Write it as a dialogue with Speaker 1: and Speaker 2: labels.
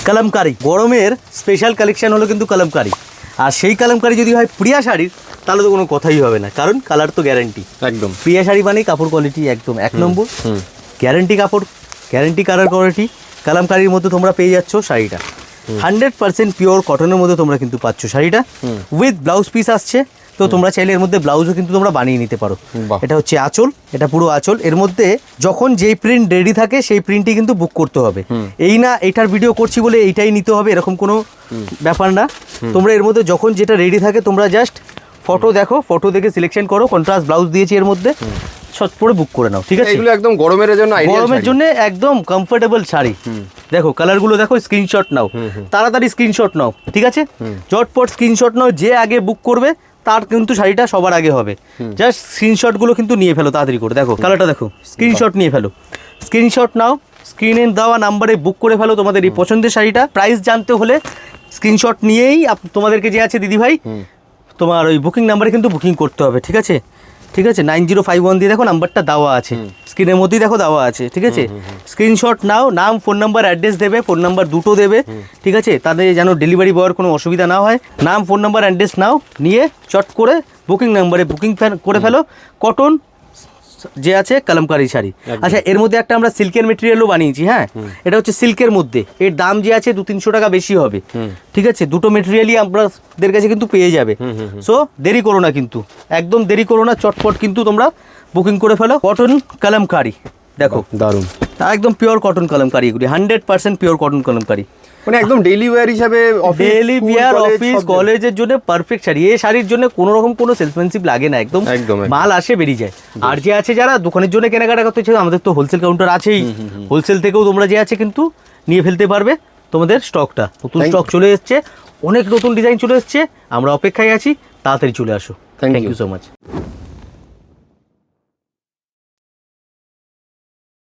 Speaker 1: কলমকারি গরমের special collection হলো কিন্তু কলমকারি। আর সেই কলমকারি যদি হয় প্রিয়া শাড়ির তাহলে তো কোনো কথাই হবে না, কারণ কালার তো গ্যারান্টি।
Speaker 2: একদম
Speaker 1: প্রিয়া শাড়ি মানে কাপড় কোয়ালিটি একদম 1 নম্বর, গ্যারান্টি কাপড়, গ্যারান্টি কালার কোয়ালিটি। কলমকারির মধ্যে তোমরা পেয়ে যাচ্ছ শাড়িটা 100% পিওর কটনের মধ্যে তোমরা কিন্তু পাচ্ছ শাড়িটা, উইথ ব্লাউজ পিস আসছে। তো তোমরা চাইলে এর মধ্যে ব্লাউজও কিন্তু তোমরা বানিয়ে নিতে পারো। এটা হচ্ছে আঁচল, এটা পুরো আঁচল। এর মধ্যে যখন যেই প্রিন্ট রেডি থাকে সেই প্রিন্টই কিন্তু বুক করতে হবে। এই না এইটার ভিডিও করছি বলে এইটাই নিতে হবে এরকম কোনো ব্যাপার না। তোমরা এর মধ্যে যখন যেটা রেডি থাকে তোমরা জাস্ট ফটো দেখো, ফটো দেখে সিলেকশন করো, কন্ট্রাস্ট ব্লাউজ দিয়েছি এর মধ্যে, শর্ট পরে বুক করে নাও। ঠিক আছে,
Speaker 2: এগুলো একদম গরমের জন্য,
Speaker 1: গরমের জন্য একদম কমফোর্টেবল শাড়ি। দেখো কালারগুলো দেখো, স্ক্রিনশট নাও, তাড়াতাড়ি স্ক্রিনশট নাও। ঠিক আছে, ঝটপট স্ক্রিনশট নাও, যে আগে বুক করবে তার কিন্তু শাড়িটা সবার আগে হবে। জাস্ট স্ক্রিনশটগুলো কিন্তু নিয়ে ফেলো তাড়াতাড়ি করে। দেখো কালারটা দেখো, স্ক্রিনশট নিয়ে ফেলো, স্ক্রিনশট নাও, স্ক্রিনে দেওয়া নাম্বারে বুক করে ফেলো তোমাদের এই পছন্দের শাড়িটা। প্রাইস জানতে হলে স্ক্রিনশট নিয়েই তোমাদেরকে যে আছে দিদিভাই তোমার ওই বুকিং নাম্বারে কিন্তু বুকিং করতে হবে। ঠিক আছে, ঠিক আছে, 9051 দিয়ে দেখো নাম্বারটা দেওয়া আছে, স্ক্রিনের মধ্যেই দেখো দেওয়া আছে। ঠিক আছে, স্ক্রিনশট নাও, নাম, ফোন নাম্বার, অ্যাড্রেস দেবে, ফোন নাম্বার দুটো দেবে। ঠিক আছে, তাদের যেন ডেলিভারি বয়ের কোনো অসুবিধা না হয়। নাম, ফোন নাম্বার, অ্যাড্রেস নাও, নিয়ে চট করে বুকিং নাম্বারে বুকিং করে ফেলো। কটন যে আছে কলমকারি শাড়ি। আচ্ছা, এর মধ্যে একটা আমরা সিল্কের মেটেরিয়ালও বানিয়েছি। হ্যাঁ, এটা হচ্ছে সিল্কের মধ্যে, এর দাম যে আছে 200-300 টাকা বেশি হবে। ঠিক আছে, দুটো মেটেরিয়ালই আপনাদের কাছে কিন্তু পেয়ে যাবে। সো দেরি করো না, কিন্তু একদম দেরি করো না, চটপট কিন্তু তোমরা বুকিং করে ফেলো। কটন কলমকারি দেখো,
Speaker 2: দারুণ,
Speaker 1: একদম পিওর কটন কলমকারি, এগুলি 100% পিওর কটন কলমকারি,
Speaker 2: মানে একদম ডেইলি ওয়্যার হিসাবে,
Speaker 1: ডেইলি ওয়্যার, অফিস, কলেজের জন্য পারফেক্ট শাড়ি। এই শাড়ির জন্য কোনো রকম কোনো সেলসম্যানশিপ লাগে না, একদম মাল আসে বেরিয়ে যায়। আর যে আছে যারা দোকানের জন্য কেনাকাটা করতে চাই, আমাদের তো হোলসেল কাউন্টার আছেই, হোলসেল থেকেও তোমরা যে আছে কিন্তু নিয়ে ফেলতে পারবে। তোমাদের স্টকটা নতুন স্টক চলে এসছে, অনেক নতুন ডিজাইন চলে এসছে, আমরা অপেক্ষায় আছি, তাড়াতাড়ি চলে আসো। Thank you so much.